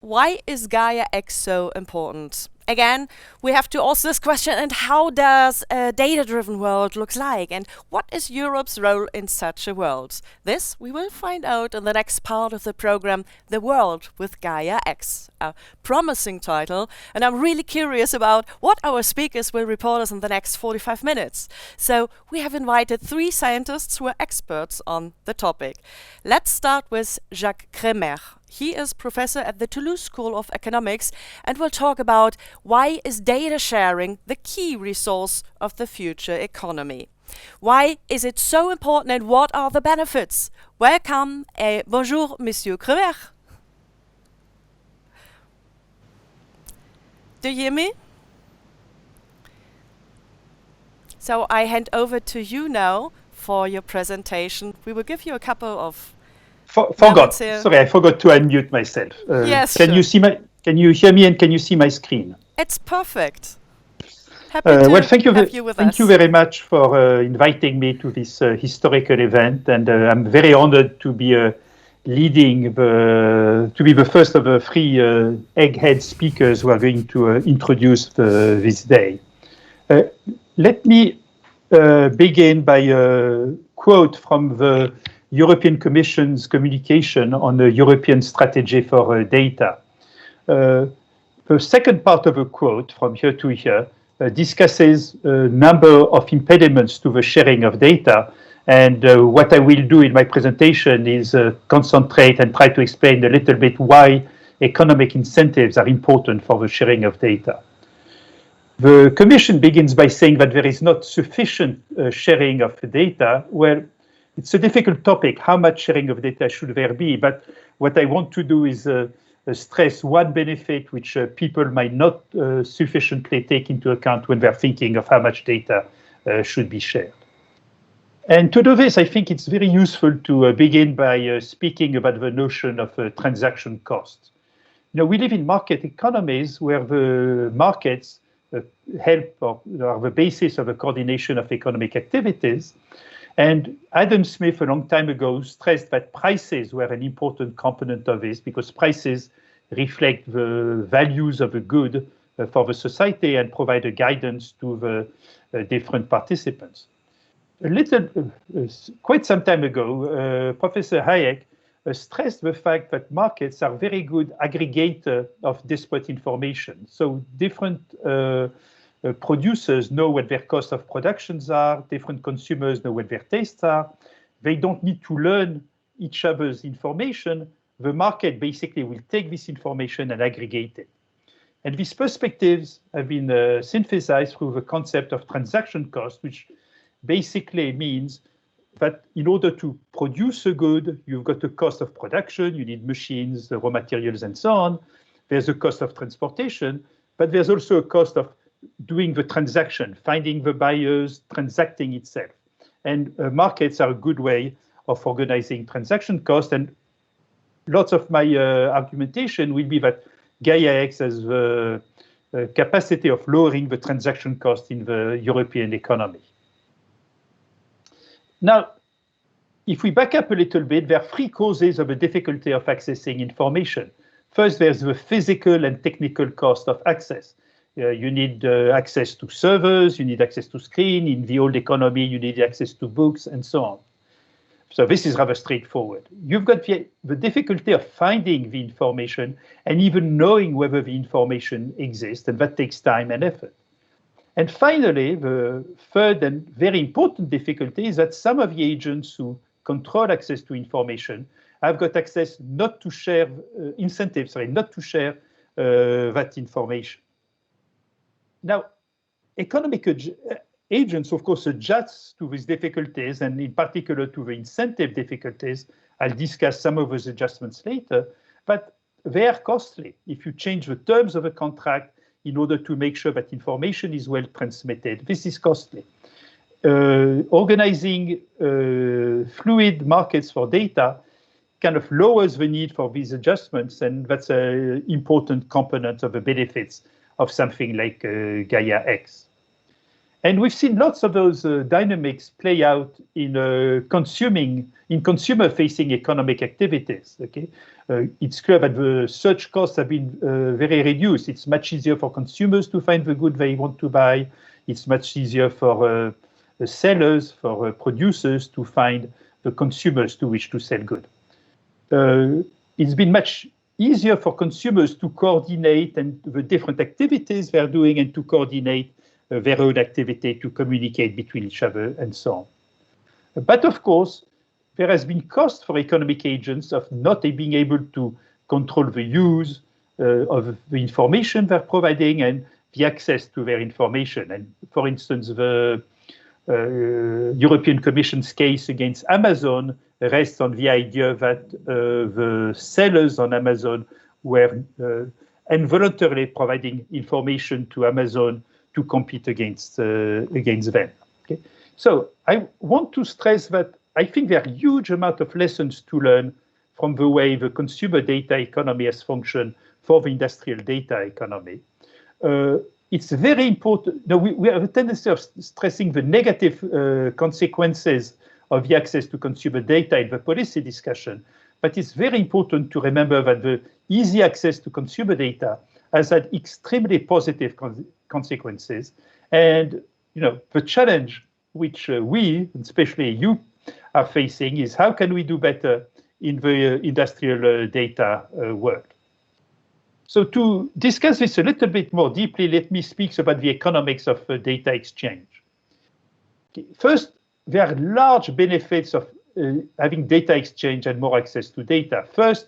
Why is Gaia-X so important? Again, we have to ask this question, and how does a data-driven world look like, and what is Europe's role in such a world? This we will find out in the next part of the program, The World with Gaia-X, a promising title, and I'm really curious about what our speakers will report us in the next 45 minutes. So we have invited three scientists who are experts on the topic. Let's start with Jacques Kremer. He is professor at the Toulouse School of Economics and will talk about why is data sharing the key resource of the future economy. Why is it so important and what are the benefits? Welcome et bonjour, Monsieur Kremer. Do you hear me? So I hand over to you now for your presentation. We will give you a couple of Forgot. Sorry, I forgot to unmute myself. Yes. Can you see Can you hear me and can you see my screen? It's perfect. Happy to well, thank you. Have you with thank us. you very much for inviting me to this historical event, and I'm very honored to be leading to be the first of the three egghead speakers who are going to introduce this day. Let me begin by a quote from the European Commission's communication on the European strategy for data. The second part of a quote from here to here discusses a number of impediments to the sharing of data. And what I will do in my presentation is concentrate and try to explain a little bit why economic incentives are important for the sharing of data. The Commission begins by saying that there is not sufficient sharing of data. Well, it's a difficult topic. How much sharing of data should there be? But what I want to do is stress one benefit which people might not sufficiently take into account when they're thinking of how much data should be shared. And to do this, I think it's very useful to begin by speaking about the notion of transaction costs. You know, we live in market economies where the markets help or are the basis of the coordination of economic activities. And Adam Smith, a long time ago, stressed that prices were an important component of this because prices reflect the values of a good for the society and provide a guidance to the different participants. Quite some time ago, Professor Hayek stressed the fact that markets are very good aggregator of disparate information. So different producers know what their cost of productions are, different consumers know what their tastes are. They don't need to learn each other's information. The market basically will take this information and aggregate it. And these perspectives have been synthesized through the concept of transaction cost, which basically means that in order to produce a good, you've got a cost of production, you need machines, the raw materials, and so on. There's a cost of transportation, but there's also a cost of doing the transaction, finding the buyers, transacting itself. And markets are a good way of organizing transaction cost. And lots of my argumentation will be that Gaia-X has the capacity of lowering the transaction cost in the European economy. Now, if we back up a little bit, there are three causes of the difficulty of accessing information. First, there's the physical and technical cost of access. You need access to servers, you need access to screen. In the old economy, you need access to books and so on. So this is rather straightforward. You've got the difficulty of finding the information and even knowing whether the information exists, and that takes time and effort. And finally, the third and very important difficulty is that some of the agents who control access to information have got access not to share incentives, not to share that information. Now, economic agents, of course, adjust to these difficulties, and in particular to the incentive difficulties. I'll discuss some of those adjustments later, but they are costly. If you change the terms of a contract in order to make sure that information is well transmitted, this is costly. Organizing fluid markets for data kind of lowers the need for these adjustments, and that's an important component of the benefits of something like Gaia-X. And we've seen lots of those dynamics play out in consumer-facing economic activities. Okay, it's clear that the search costs have been very reduced. It's much easier for consumers to find the good they want to buy. It's much easier for the sellers, for producers to find the consumers to which to sell good. It's been much easier for consumers to coordinate and the different activities they're doing and to coordinate their own activity, to communicate between each other and so on. But of course, there has been cost for economic agents of not being able to control the use of the information they're providing and the access to their information. And for instance, the European Commission's case against Amazon rests on the idea that the sellers on Amazon were involuntarily providing information to Amazon to compete against them. Okay? So I want to stress that I think there are huge amount of lessons to learn from the way the consumer data economy has functioned for the industrial data economy. It's very important. No, we have a tendency of stressing the negative consequences of the access to consumer data in the policy discussion, but it's very important to remember that the easy access to consumer data has had extremely positive consequences. And the challenge which we, especially you, are facing is how can we do better in the industrial data world. So to discuss this a little bit more deeply, let me speak about the economics of data exchange. Okay. First, there are large benefits of having data exchange and more access to data. First,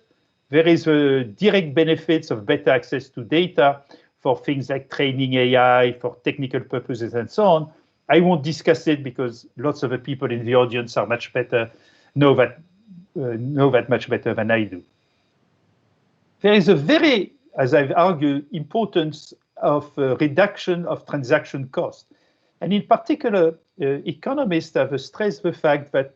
there is a direct benefits of better access to data for things like training AI, for technical purposes, and so on. I won't discuss it because lots of the people in the audience are much better, know that much better than I do. There is a very, as I've argued, importance of reduction of transaction costs. And in particular, economists have stressed the fact that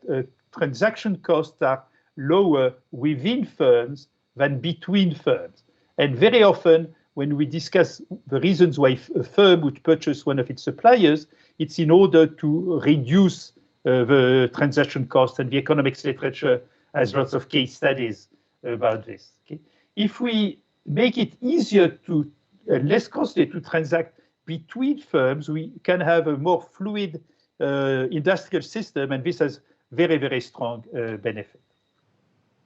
transaction costs are lower within firms than between firms. And very often, when we discuss the reasons why a firm would purchase one of its suppliers, it's in order to reduce the transaction cost, and the economics literature has lots of case studies about this. Okay? If we make it easier to, less costly to transact between firms, we can have a more fluid industrial system, and this has very, very strong benefit.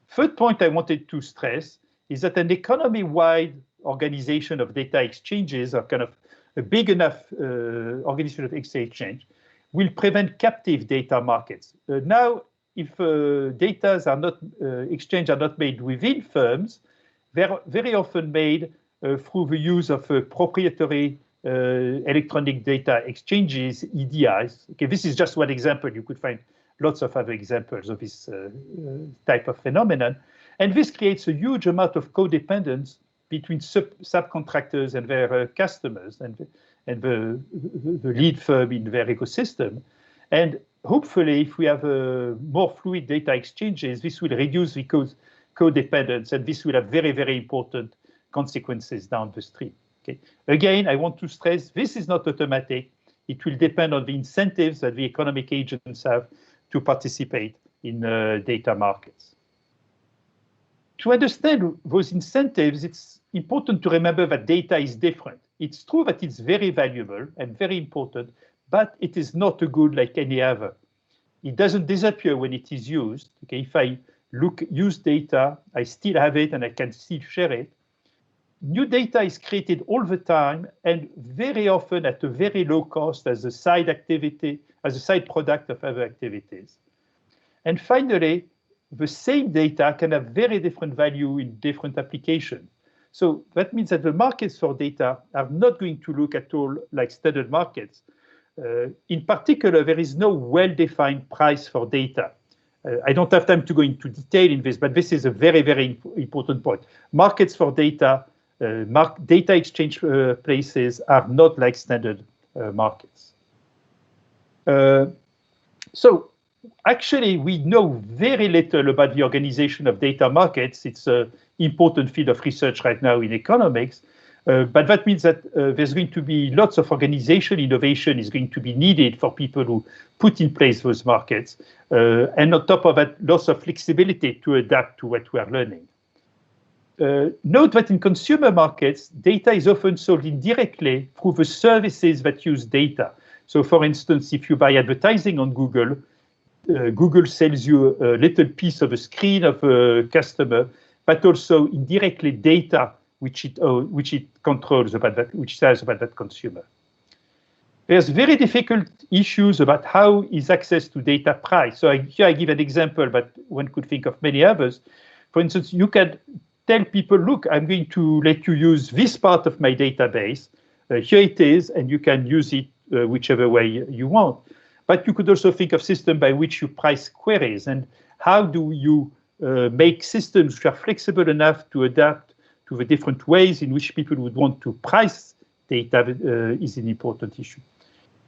Third point I wanted to stress is that an economy-wide organization of data exchanges, or kind of a big enough organization of exchange, will prevent captive data markets. Now, if data are not exchange are not made within firms, they're very often made through the use of proprietary electronic data exchanges, EDIs. Okay, this is just one example. You could find lots of other examples of this type of phenomenon. And this creates a huge amount of codependence between subcontractors and their customers and the lead firm in their ecosystem. And hopefully, if we have more fluid data exchanges, this will reduce the codependence, and this will have very, very important consequences down the stream. Okay. Again, I want to stress this is not automatic. It will depend on the incentives that the economic agents have to participate in data markets. To understand those incentives, it's important to remember that data is different. It's true that it's very valuable and very important, but it is not a good like any other. It doesn't disappear when it is used. Okay, if I use data, I still have it and I can still share it. New data is created all the time and very often at a very low cost as a side activity, as a side product of other activities. And finally, the same data can have very different value in different applications. So that means that the markets for data are not going to look at all like standard markets. In particular, there is no well-defined price for data. I don't have time to go into detail in this, but this is a very, very important point. Markets for data, data exchange places are not like standard markets. So actually, we know very little about the organization of data markets. It's an important field of research right now in economics. But that means that there's going to be lots of organization innovation is going to be needed for people who put in place those markets. And on top of that, lots of flexibility to adapt to what we are learning. Note that in consumer markets, data is often sold indirectly through the services that use data. So for instance, if you buy advertising on Google, Google sells you a little piece of a screen of a customer, but also indirectly data which it controls about that, which says about that consumer. There's very difficult issues about how is access to data priced. So here I give an example, but one could think of many others. For instance, you can tell people, look, I'm going to let you use this part of my database. Here it is, and you can use it whichever way you want. But you could also think of systems by which you price queries, and how do you make systems which are flexible enough to adapt to the different ways in which people would want to price data is an important issue.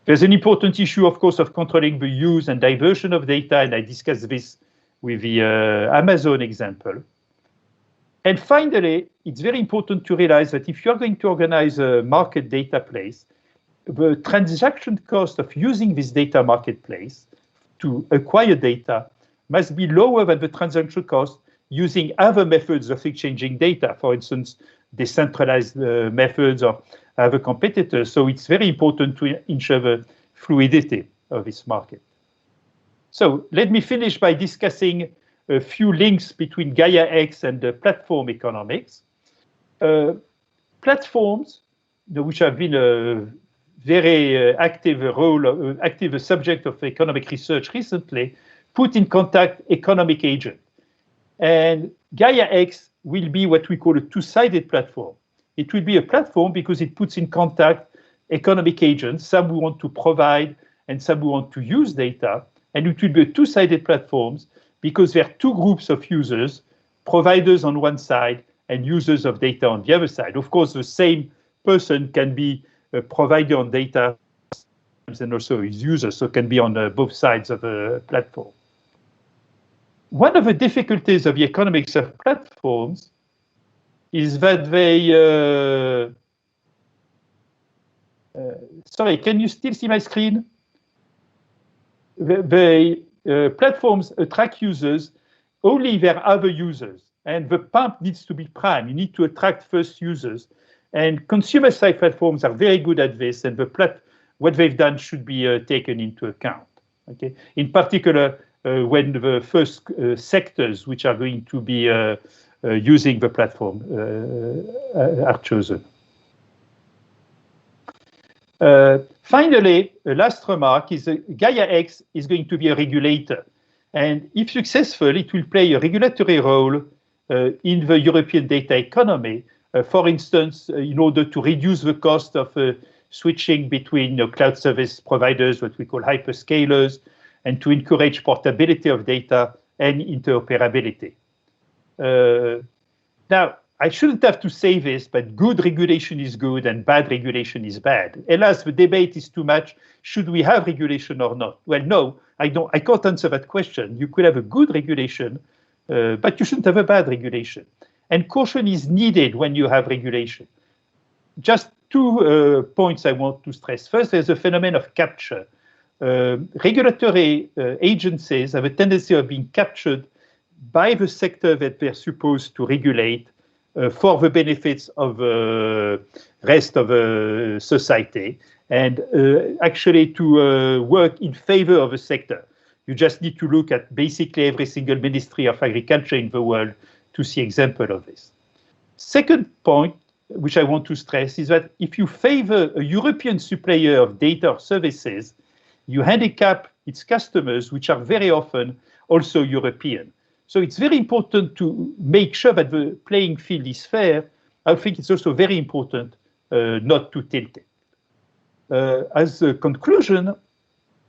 There's an important issue, of course, of controlling the use and diversion of data, and I discussed this with the Amazon example. And finally, it's very important to realize that if you're going to organize a market data place, the transaction cost of using this data marketplace to acquire data must be lower than the transaction cost using other methods of exchanging data, for instance, decentralized methods or other competitors. So it's very important to ensure the fluidity of this market. So let me finish by discussing a few links between Gaia-X and platform economics. Platforms, which have been a very active subject of economic research recently, put in contact economic agents. And Gaia-X will be what we call a two-sided platform. It will be a platform because it puts in contact economic agents, some who want to provide and some who want to use data. And it will be a two-sided platform because there are two groups of users, providers on one side and users of data on the other side. Of course, the same person can be a provider on data and also his user, so it can be on both sides of a platform. One of the difficulties of the economics of platforms is that they, sorry, can you still see my screen? The platforms attract users only if there are other users, and the pump needs to be prime. You need to attract first users, and consumer-side platforms are very good at this, and what they've done should be taken into account. Okay, in particular, when the first sectors which are going to be using the platform are chosen. Finally, a last remark is Gaia-X is going to be a regulator. And if successful, it will play a regulatory role in the European data economy. For instance, in order to reduce the cost of switching between cloud service providers, what we call hyperscalers, and to encourage portability of data and interoperability. Now, I shouldn't have to say this, but good regulation is good and bad regulation is bad. Alas, the debate is too much. Should we have regulation or not? Well, no, I can't answer that question. You could have a good regulation, but you shouldn't have a bad regulation. And caution is needed when you have regulation. Just two points I want to stress. First, there's a phenomenon of capture. Regulatory agencies have a tendency of being captured by the sector that they're supposed to regulate for the benefits of the rest of society, and actually to work in favor of the sector. You just need to look at basically every single ministry of agriculture in the world to see example of this. Second point, which I want to stress, is that if you favor a European supplier of data or services, you handicap its customers, which are very often also European. So it's very important to make sure that the playing field is fair. I think it's also very important not to tilt it. As a conclusion,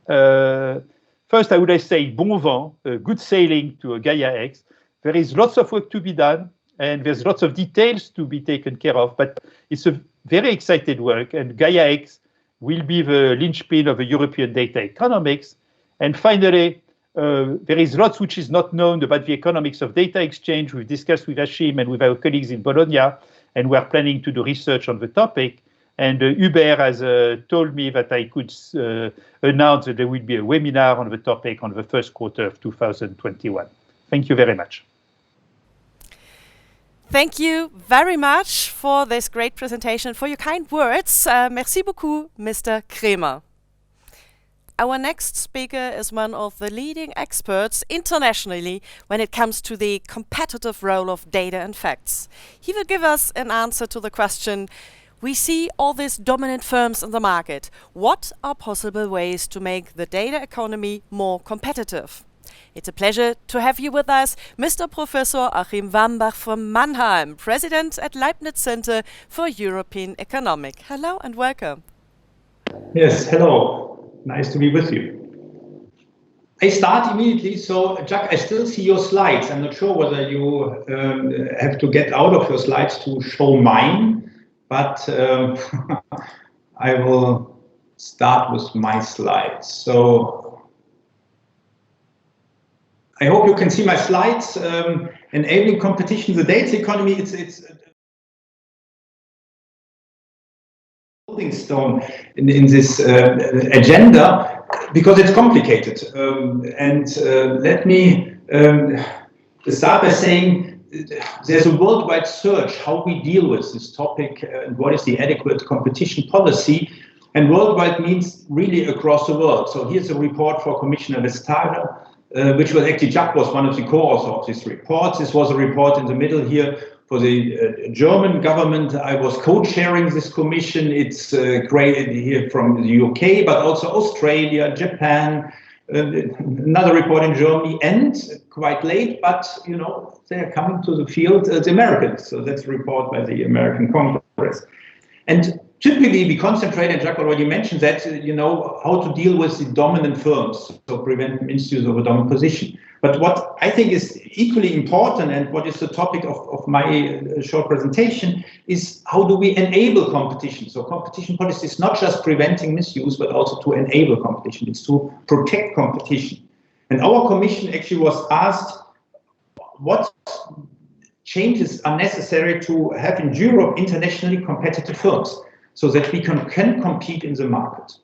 first I would say bon vent, good sailing to Gaia-X. There is lots of work to be done, and there's lots of details to be taken care of, but it's a very exciting work, and Gaia-X will be the linchpin of the European data economics. And finally, there is lots which is not known about the economics of data exchange. We've discussed with Hashim and with our colleagues in Bologna, and we're planning to do research on the topic. And Hubert has told me that I could announce that there will be a webinar on the topic on the first quarter of 2021. Thank you very much. Thank you very much for this great presentation, for your kind words. Merci beaucoup, Mr. Kremer. Our next speaker is one of the leading experts internationally when it comes to the competitive role of data and facts. He will give us an answer to the question, we see all these dominant firms in the market. What are possible ways to make the data economy more competitive? It's a pleasure to have you with us, Mr. Professor Achim Wambach from Mannheim, President at Leibniz Center for European Economic. Hello and welcome. Yes, hello. Nice to be with you. I start immediately. So, Jack, I still see your slides. I'm not sure whether you have to get out of your slides to show mine, but I will start with my slides. So, I hope you can see my slides. Enabling competition, the data economy, it's stone in this agenda because it's complicated. Let me start by saying there's a worldwide search how we deal with this topic and what is the adequate competition policy. And worldwide means really across the world. So here's a report for Commissioner Vestager, which was actually Jack was one of the co-authors of this report. This was a report in the middle here for the German government. I was co-chairing this commission. It's great here from the UK, but also Australia, Japan, another report in Germany, and quite late, but you know, they're coming to the field, the Americans. So that's a report by the American Congress. And typically we concentrate, and Jacques already mentioned that, you know, how to deal with the dominant firms, so prevent misuse of a dominant position. But what I think is equally important, and what is the topic of my short presentation, is how do we enable competition? So competition policy is not just preventing misuse, but also to enable competition. It's to protect competition. And our commission actually was asked what changes are necessary to have in Europe internationally competitive firms so that we can compete in the market.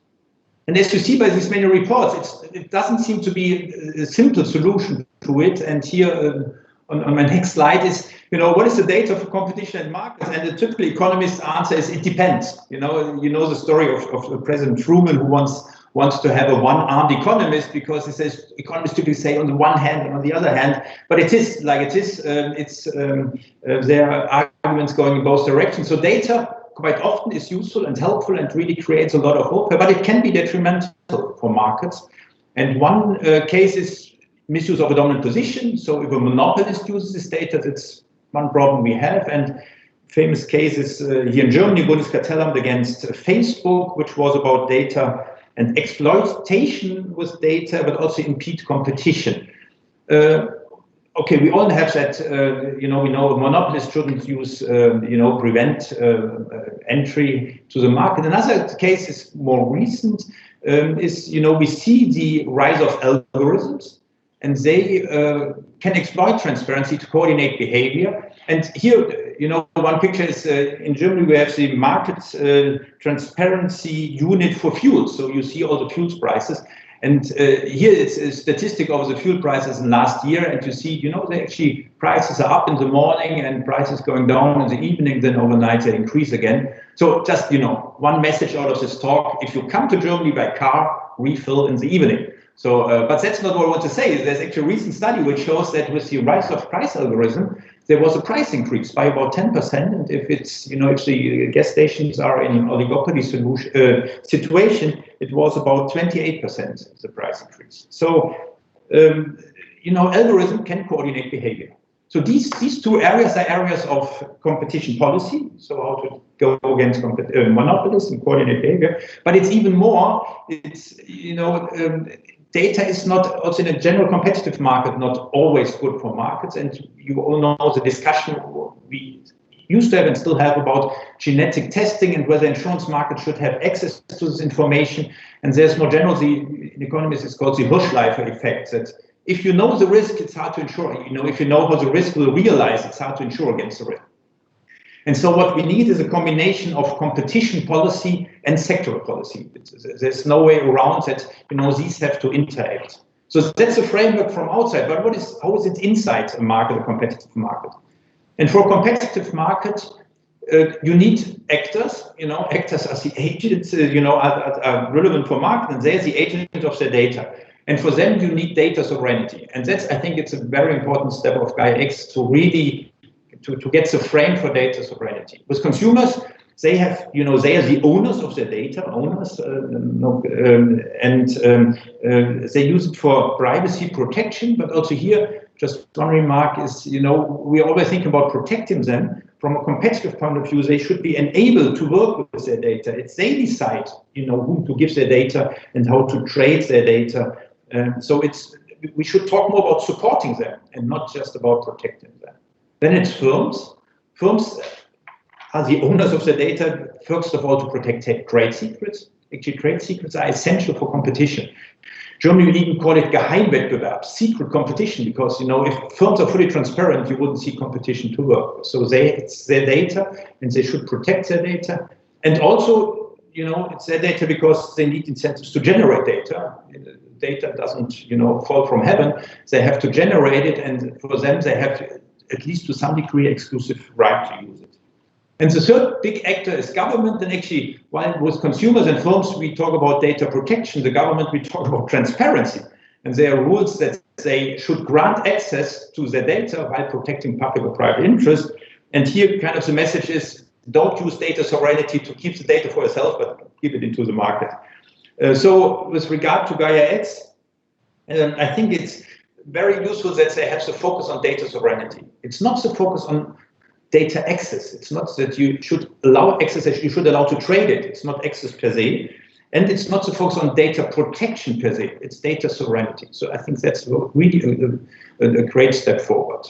And as you see by these many reports, it doesn't seem to be a simple solution to it. And here on my next slide is, you know, what is the data for competition and markets? And the typical economist's answer is it depends. You know the story of President Truman, who wants to have a one-armed economist because he says economists typically say on the one hand and on the other hand. But it is like it is. There are arguments going in both directions. So data quite often is useful and helpful and really creates a lot of hope, but it can be detrimental for markets. And one case is misuse of a dominant position. So if a monopolist uses this data, that's one problem we have. And famous cases here in Germany, Bundeskartellamt against Facebook, which was about data and exploitation with data, but also impede competition. Okay, we all have that, we know a monopolist shouldn't use, prevent entry to the market. Another case is more recent, we see the rise of algorithms, and they can exploit transparency to coordinate behavior. And here, one picture is in Germany, we have the market transparency unit for fuels. So you see all the fuels prices. And here it's a statistic of the fuel prices in last year, and you see, they actually prices are up in the morning and prices going down in the evening, then overnight they increase again. So just, one message out of this talk: if you come to Germany by car, refill in the evening. So, but that's not what I want to say. There's actually a recent study which shows that with the rise of price algorithm, there was a price increase by about 10%. And if it's, if the gas stations are in an oligopoly situation, it was about 28% of the price increase. So, algorithm can coordinate behavior. So these two areas are areas of competition policy. So how to go against monopolists and coordinate behavior. But it's even more. It's data is not also in a general competitive market not always good for markets. And you all know the discussion we used to have and still have about genetic testing and whether insurance markets should have access to this information. And there's more generally, in economics, it's called the Hirschleifer effect, that if you know the risk, it's hard to insure. If you know how the risk will realize, it's hard to insure against the risk. And so what we need is a combination of competition policy and sectoral policy. There's no way around that, these have to interact. So that's a framework from outside, but how is it inside a market, a competitive market? And for a competitive market, you need actors, actors as the agents, are relevant for market, and they're the agent of the data. And for them, you need data sovereignty. And I think it's a very important step of Gaia-X to really to get the frame for data sovereignty. With consumers, they have, they are the owners of their data, they use it for privacy protection, but also here, just one remark is, we always think about protecting them. From a competitive point of view, they should be enabled to work with their data. They decide, whom to give their data and how to trade their data. So we should talk more about supporting them and not just about protecting them. Then it's firms. Firms are the owners of the data, first of all, to protect trade secrets. Actually, trade secrets are essential for competition. Germany would even call it Geheimwettbewerb, secret competition, because, if firms are fully transparent, you wouldn't see competition to work. So it's their data, and they should protect their data. And also, it's their data because they need incentives to generate data. Data doesn't, fall from heaven. They have to generate it, and for them, they have, at least to some degree, exclusive right to use it. And the third big actor is government. And actually, while with consumers and firms, we talk about data protection, the government, we talk about transparency. And there are rules that they should grant access to their data while protecting public or private interest. And here, kind of the message is, don't use data sovereignty to keep the data for yourself, but give it into the market. So with regard to Gaia-X, I think it's very useful that they have the focus on data sovereignty. It's not the focus on data access. It's not that you should allow access, you should allow to trade it. It's not access per se. And it's not the focus on data protection per se. It's data sovereignty. So I think that's really a great step forward.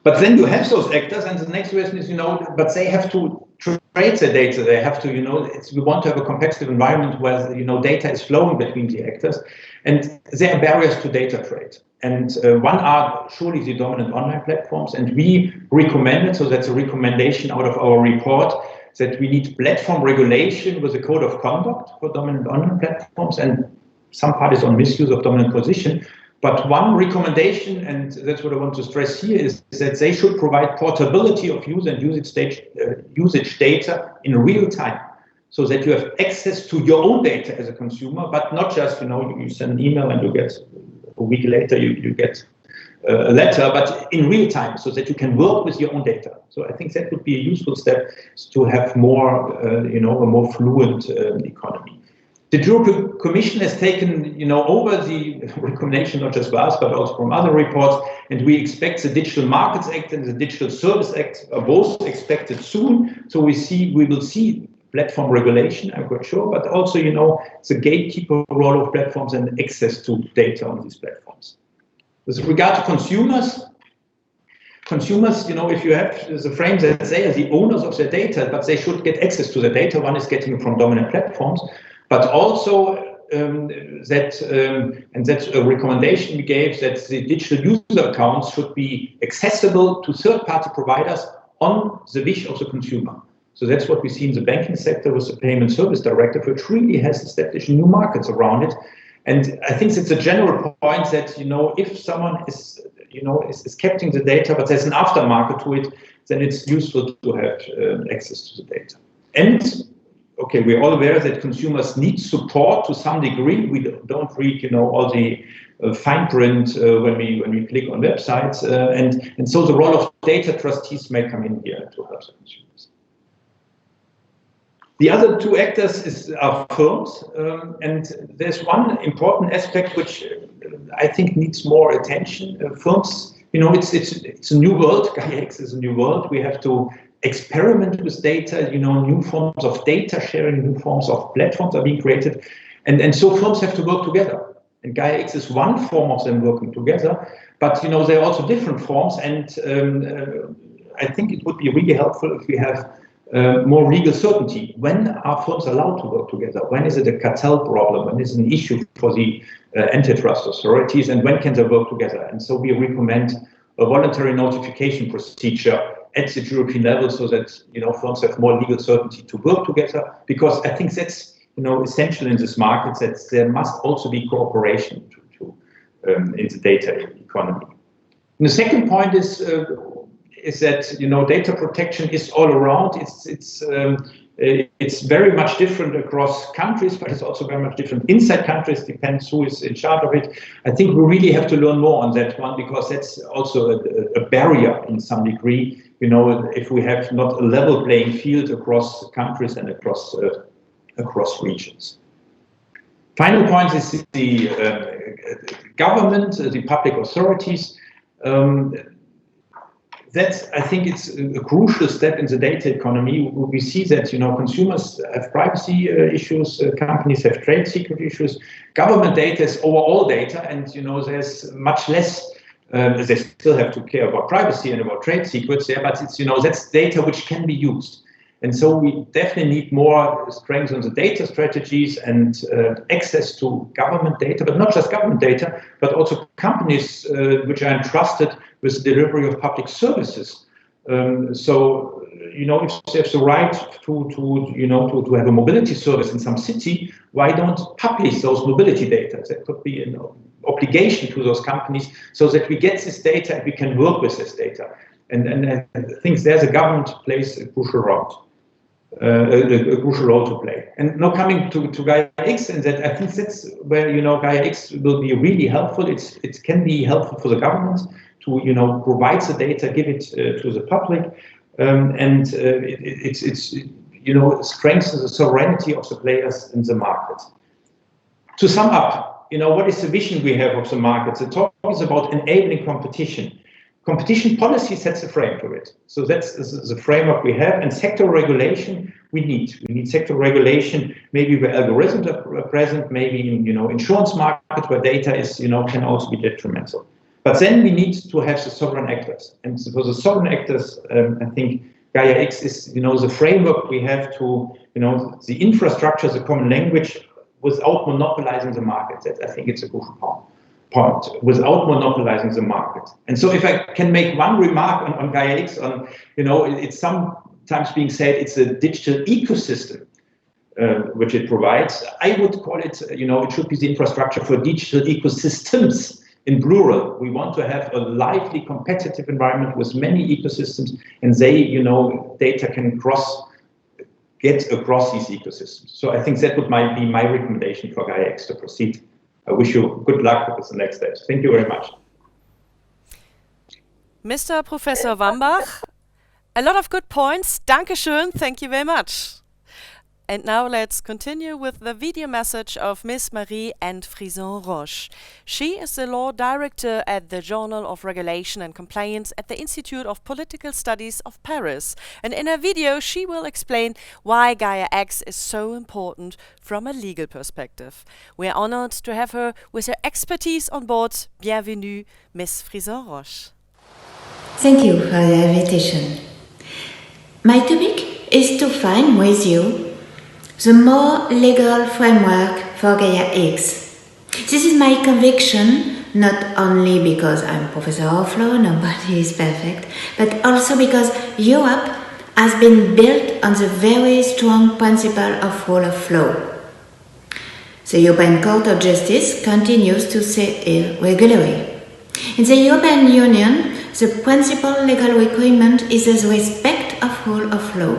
But then you have those actors, and the next question is, but they have to trade their data. They have to, we want to have a competitive environment where, data is flowing between the actors, and there are barriers to data trade. And one are surely the dominant online platforms, and we recommended, so that's a recommendation out of our report, that we need platform regulation with a code of conduct for dominant online platforms, and some parties on misuse of dominant position. But one recommendation, and that's what I want to stress here, is that they should provide portability of user and usage data in real time, so that you have access to your own data as a consumer, but not just, you send an email and you get, a week later you get a letter, but in real time, so that you can work with your own data. So I think that would be a useful step to have more, a more fluent economy. The European Commission has taken, over the recommendation, not just by us, but also from other reports, and we expect the Digital Markets Act and the Digital Service Act are both expected soon. So we will see platform regulation, I'm quite sure, but also, the gatekeeper role of platforms and access to data on these platforms. With regard to consumers, if you have the frame that they are the owners of their data, but they should get access to the data. One is getting it from dominant platforms, but also and that's a recommendation we gave, that the digital user accounts should be accessible to third-party providers on the wish of the consumer. So that's what we see in the banking sector with the Payment Service Directive, which really has established new markets around it. And I think it's a general point that, if someone is, is capturing the data, but there's an aftermarket to it, then it's useful to have access to the data. And okay, we're all aware that consumers need support to some degree. We don't read, all the fine print when we click on websites, and so the role of data trustees may come in here to help the consumers. The other two actors are firms, and there's one important aspect which I think needs more attention. Firms, it's a new world. Gaia-X is a new world. We have to experiment with data. New forms of data sharing, new forms of platforms are being created, and so firms have to work together. And Gaia-X is one form of them working together, but there are also different forms, and I think it would be really helpful if we have more legal certainty. When are firms allowed to work together? When is it a cartel problem? When is it an issue for the antitrust authorities? And when can they work together? And so we recommend a voluntary notification procedure at the European level, so that firms have more legal certainty to work together. Because I think that's essential in this market, that there must also be cooperation in the data economy. And the second point is that data protection is all around. It's very much different across countries, but it's also very much different inside countries. Depends who is in charge of it. I think we really have to learn more on that one, because that's also a barrier in some degree. If we have not a level playing field across countries and across regions. Final point is the government, the public authorities. I think it's a crucial step in the data economy. We see that consumers have privacy issues, companies have trade secret issues. Government data is overall data, and there's much less. They still have to care about privacy and about trade secrets there, but it's that's data which can be used. And so we definitely need more strength on the data strategies and access to government data, but not just government data, but also companies which are entrusted with the delivery of public services. So if there's the right to have a mobility service in some city, why don't publish those mobility data? That could be an obligation to those companies, so that we get this data and we can work with this data. And I think there's a government plays a crucial role. A crucial role to play. And now coming to Gaia-X, and that I think that's where Gaia-X will be really helpful. It can be helpful for the government to provide the data, give it to the public, and it strengthens the sovereignty of the players in the market. To sum up, what is the vision we have of the market? The talk is about enabling competition. Competition policy sets a frame for it. So that's the framework we have. And sector regulation we need. We need sector regulation, maybe where algorithms are present, maybe in insurance market where data is can also be detrimental. But then we need to have the sovereign actors. And for the sovereign actors, I think Gaia-X is the framework we have to the infrastructure, the common language, without monopolizing the market. That I think it's a crucial point. Without monopolizing the market. And so if I can make one remark on Gaia-X, it's sometimes being said it's a digital ecosystem which it provides. I would call it, it should be the infrastructure for digital ecosystems in plural. We want to have a lively, competitive environment with many ecosystems, and data can get across these ecosystems. So I think that would be my recommendation for Gaia-X to proceed. I wish you good luck with the next steps. Thank you very much. Mr. Professor Wambach, a lot of good points. Dankeschön. Thank you very much. And now let's continue with the video message of Miss Marie-Anne Frison-Roche. She is the law director at the Journal of Regulation and Compliance at the Institute of Political Studies of Paris. And in her video, she will explain why Gaia-X is so important from a legal perspective. We are honored to have her with her expertise on board. Bienvenue, Miss Frison-Roche. Thank you for the invitation. My topic is to find with you the more legal framework for Gaia-X. This is my conviction, not only because I'm professor of law, nobody is perfect, but also because Europe has been built on the very strong principle of rule of law. The European Court of Justice continues to say it regularly. In the European Union, the principal legal requirement is the respect of rule of law.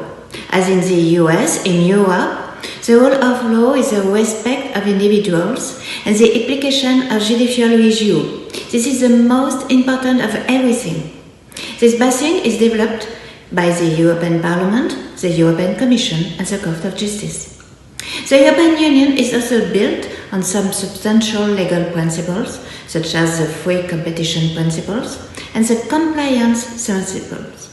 As in the US, in Europe, the rule of law is the respect of individuals and the application of judicial review. This is the most important of everything. This basis is developed by the European Parliament, the European Commission and the Court of Justice. The European Union is also built on some substantial legal principles, such as the free competition principles and the compliance principles.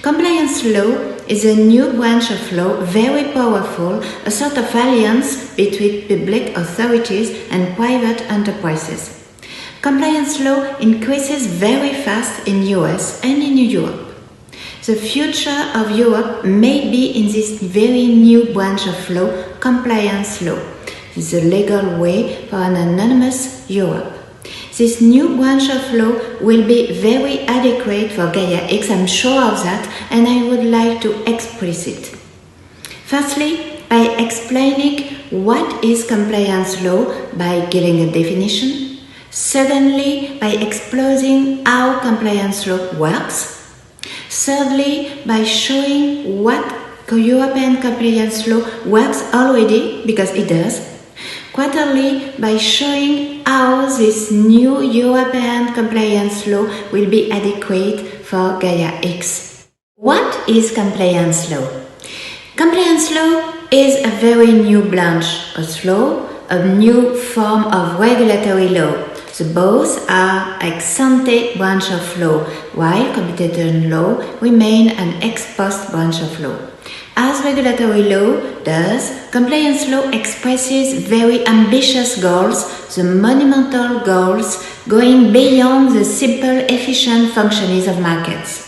Compliance law is a new branch of law, very powerful, a sort of alliance between public authorities and private enterprises. Compliance law increases very fast in US and in Europe. The future of Europe may be in this very new branch of law, compliance law. It is a legal way for an anonymous Europe. This new branch of law will be very adequate for Gaia-X, I'm sure of that, and I would like to express it. Firstly, by explaining what is compliance law by giving a definition. Secondly, by exposing how compliance law works. Thirdly, by showing what European compliance law works already, because it does. Quarterly, by showing how this new European compliance law will be adequate for Gaia-X. What is compliance law? Compliance law is a very new branch of law, a new form of regulatory law. So both are ex-ante branch of law, while competition law remain an ex-post branch of law. As regulatory law does, compliance law expresses very ambitious goals, the monumental goals going beyond the simple efficient functioning of markets.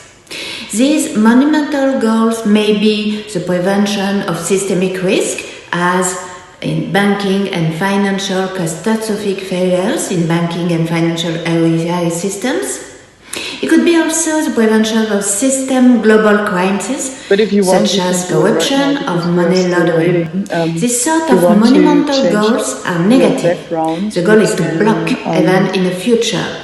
These monumental goals may be the prevention of systemic risk, as in banking and financial catastrophic failures in banking and financial area systems. It could be also the prevention of system global crimes, such as corruption or money laundering. This sort of monumental goals are negative. The goal is to block events in the future,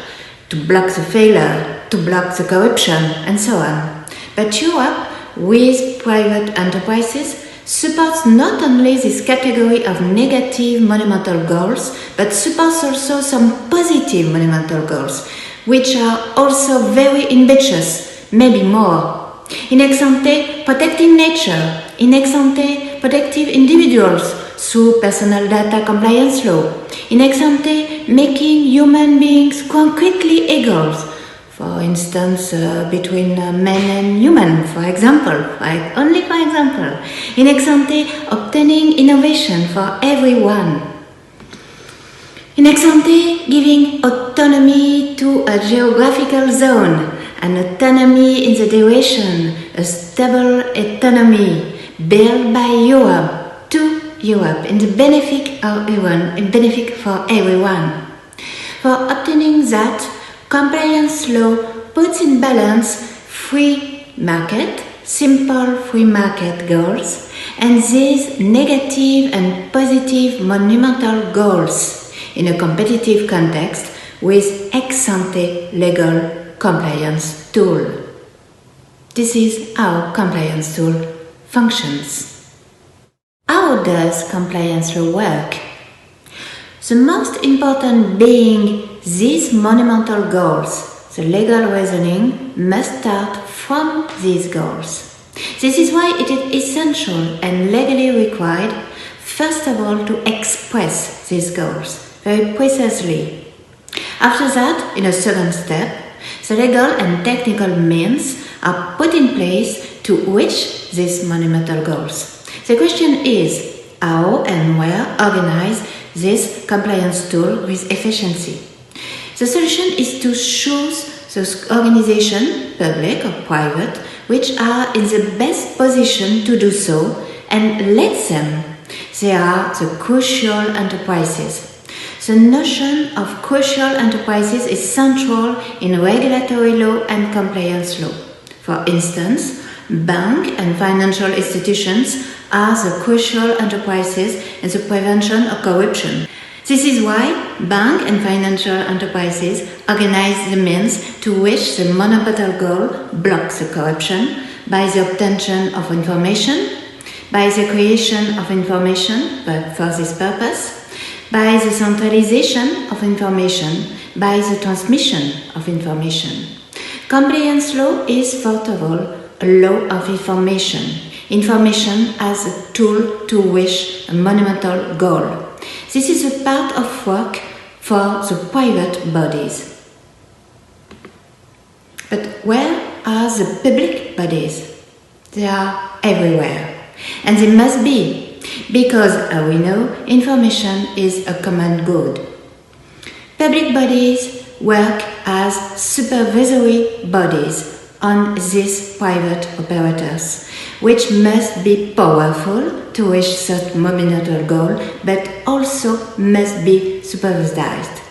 to block the failure, to block the corruption, and so on. But Europe, with private enterprises, supports not only this category of negative monumental goals, but supports also some positive monumental goals, which are also very ambitious, maybe more. In ex-ante, protecting nature. In ex-ante, protecting individuals through personal data compliance law. In ex-ante, making human beings concretely equal. For instance, between men and human, for example, only for example. In ex-ante, obtaining innovation for everyone. In ex-ante, giving autonomy to a geographical zone, an autonomy in the duration, a stable autonomy built by Europe to Europe in the benefit of everyone, in benefit for everyone. For obtaining that, compliance law puts in balance free market, simple free market goals, and these negative and positive monumental goals in a competitive context with ex-ante legal compliance tool. This is how compliance tool functions. How does compliance law work? The most important being these monumental goals, the legal reasoning must start from these goals. This is why it is essential and legally required, first of all, to express these goals very precisely. After that, in a second step, the legal and technical means are put in place to reach these monumental goals. The question is how and where organize this compliance tool with efficiency. The solution is to choose those organizations, public or private, which are in the best position to do so and let them. They are the crucial enterprises. The notion of crucial enterprises is central in regulatory law and compliance law. For instance, bank and financial institutions are the crucial enterprises in the prevention of corruption. This is why bank and financial enterprises organize the means to reach the monumental goal, block the corruption, by the obtention of information, by the creation of information for this purpose, by the centralization of information, by the transmission of information. Compliance law is, first of all, a law of information. Information as a tool to reach a monumental goal. This is a part of work for the private bodies. But where are the public bodies? They are everywhere. And they must be, because, as we know, information is a common good. Public bodies work as supervisory bodies on these private operators, which must be powerful to reach such monumental goal, but also must be supervised.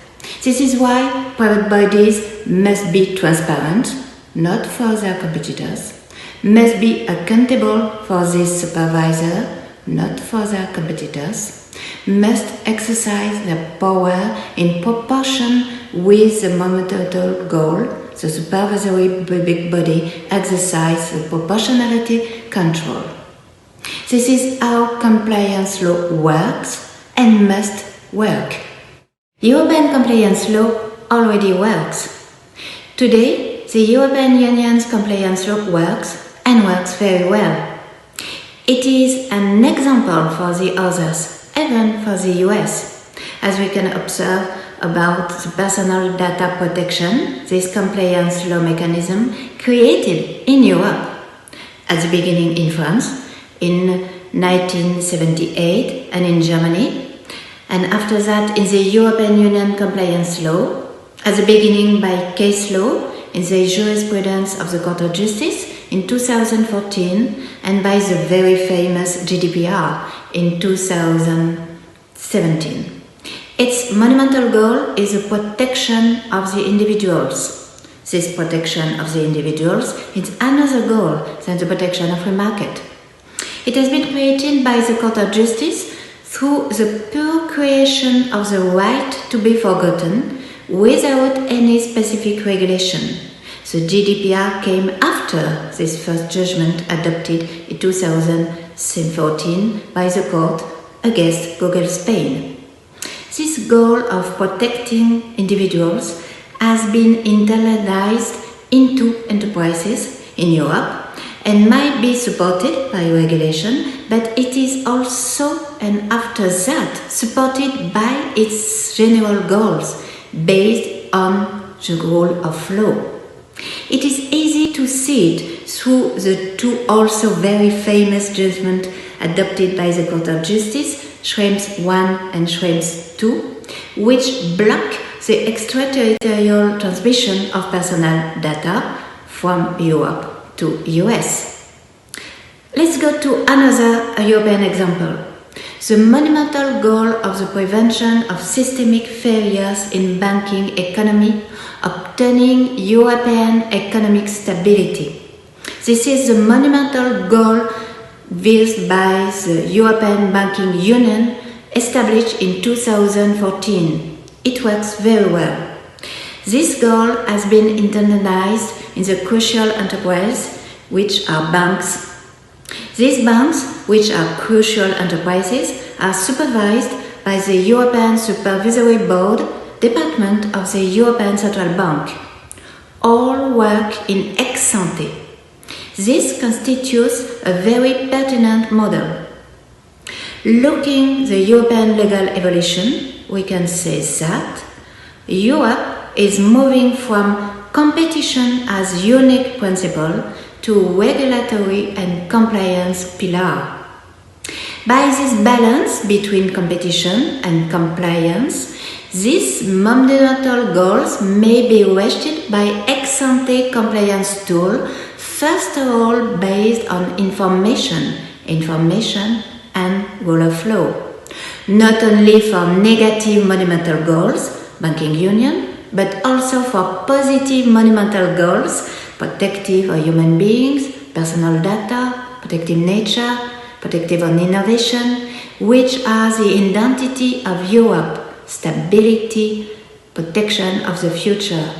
This is why private bodies must be transparent, not for their competitors, must be accountable for this supervisor, not for their competitors, must exercise their power in proportion with the monumental goal. The supervisory public body exercises the proportionality control. This is how compliance law works and must work. European compliance law already works. Today, the European Union's compliance law works and works very well. It is an example for the others, even for the US. As we can observe about the personal data protection, this compliance law mechanism created in Europe. At the beginning in France, in 1978, and in Germany, and after that in the European Union compliance law, at the beginning by case law in the jurisprudence of the Court of Justice in 2014, and by the very famous GDPR in 2017. Its monumental goal is the protection of the individuals. This protection of the individuals is another goal than the protection of the market. It has been created by the Court of Justice through the pure creation of the right to be forgotten without any specific regulation. The GDPR came after this first judgment adopted in 2014 by the court against Google Spain. This goal of protecting individuals has been internalized into enterprises in Europe and might be supported by regulation, but it is also, and after that, supported by its general goals based on the rule of law. It is easy to see it through the two also very famous judgments adopted by the Court of Justice, Schrems I and Schrems II, which block the extraterritorial transmission of personal data from Europe to US. Let's go to another European example. The monumental goal of the prevention of systemic failures in banking economy, obtaining European economic stability. This is the monumental goal vised by the European Banking Union established in 2014. It works very well. This goal has been internalized in the crucial enterprise, which are banks. These banks, which are crucial enterprises, are supervised by the European Supervisory Board Department of the European Central Bank. All work in ex ante. This constitutes a very pertinent model. Looking the European legal evolution, we can say that Europe is moving from competition as unique principle to regulatory and compliance pillar. By this balance between competition and compliance, these monumental goals may be reached by ex-ante compliance tool, first of all based on information and rule of law. Not only for negative monumental goals, banking union, but also for positive monumental goals, protective of human beings, personal data, protective nature, protective on innovation, which are the identity of Europe, stability, protection of the future.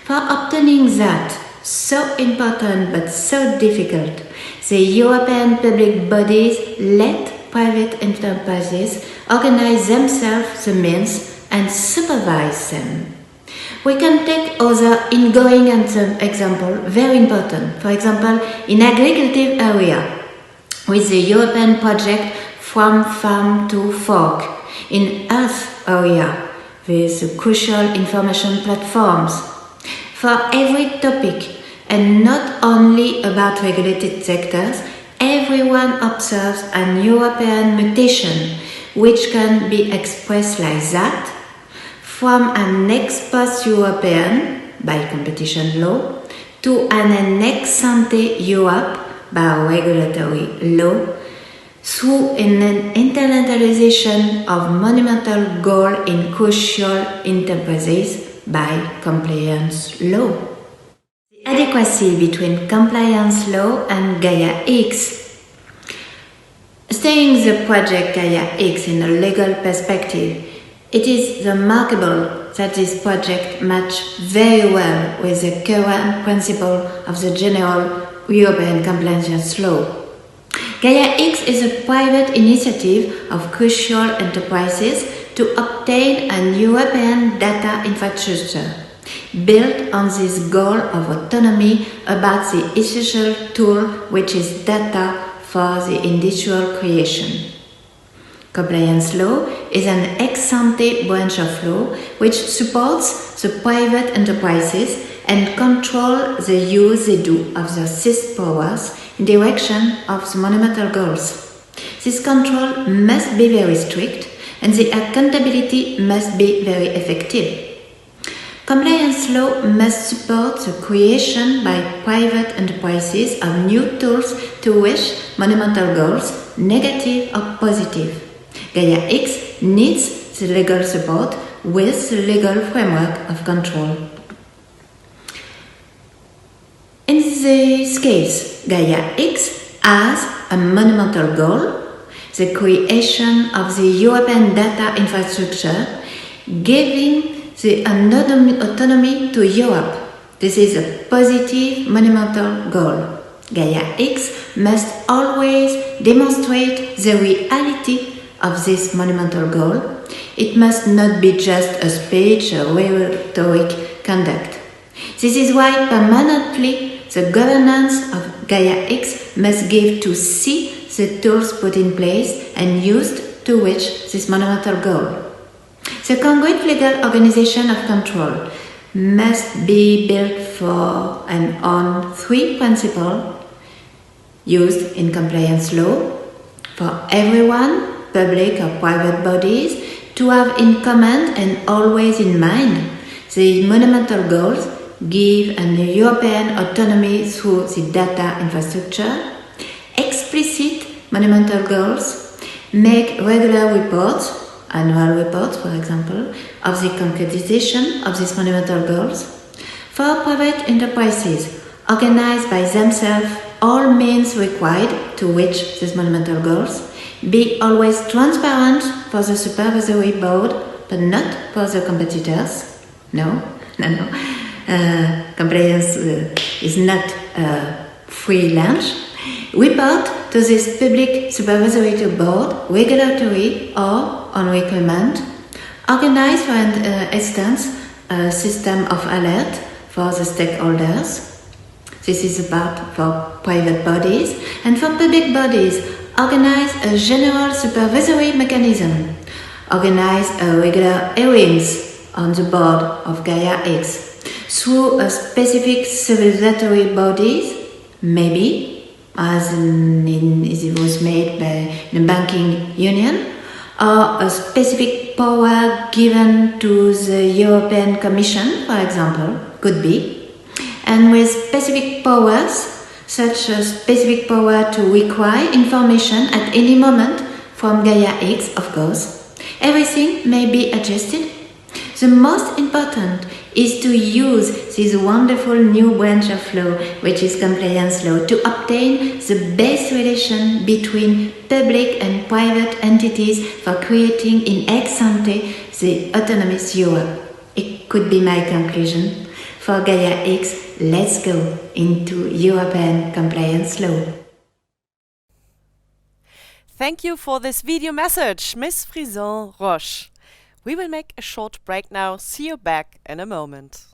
For obtaining that, so important but so difficult, the European public bodies let private enterprises organize themselves the means and supervise them. We can take other ingoing example, very important. For example, in agricultive area, with the European project From Farm to Fork, in earth area, with crucial information platforms. For every topic, and not only about regulated sectors, everyone observes an European mutation, which can be expressed like that, from an ex-post-European, by competition law, to an ex-ante Europe, by regulatory law, through an internationalization of monumental goal in crucial enterprises by compliance law. The adequacy between compliance law and Gaia-X. Studying the project Gaia-X in a legal perspective, it is remarkable that this project matches very well with the current principle of the general European compliance law. Gaia-X is a private initiative of crucial enterprises to obtain an European data infrastructure built on this goal of autonomy about the essential tool which is data for the industrial creation. Compliance law is an ex-ante branch of law which supports the private enterprises and controls the use they do of their seized powers in direction of the monumental goals. This control must be very strict and the accountability must be very effective. Compliance law must support the creation by private enterprises of new tools to reach monumental goals, negative or positive. Gaia-X needs the legal support with the legal framework of control. In this case, Gaia-X has a monumental goal, the creation of the European data infrastructure, giving the autonomy to Europe. This is a positive monumental goal. Gaia-X must always demonstrate the reality of this monumental goal. It must not be just a speech or rhetoric conduct. This is why permanently the governance of Gaia-X must give to see the tools put in place and used to reach this monumental goal. The concrete legal organization of control must be built for and on three principles used in compliance law for everyone, public or private bodies, to have in common and always in mind the monumental goals, give an European autonomy through the data infrastructure, explicit monumental goals, make regular reports, annual reports for example, of the concretization of these monumental goals. For private enterprises, organized by themselves all means required to reach these monumental goals, be always transparent for the supervisory board, but not for the competitors. No. Compliance is not free lunch. Report to this public supervisory board, regulatory or on requirement. Organize, for instance, a system of alert for the stakeholders. This is a part for private bodies. And for public bodies, organize a general supervisory mechanism. Organize regular hearings on the board of Gaia-X through a specific supervisory bodies, maybe, as it was made by the banking union, or a specific power given to the European Commission, for example, could be, and with specific powers, such as specific power to require information at any moment from Gaia-X, of course. Everything may be adjusted. The most important is to use this wonderful new branch of law, which is compliance law, to obtain the best relation between public and private entities for creating in ex-ante the autonomous Europe. It could be my conclusion. For Gaia-X, let's go into European compliance law. Thank you for this video message, Miss Frison-Roche. We will make a short break now. See you back in a moment.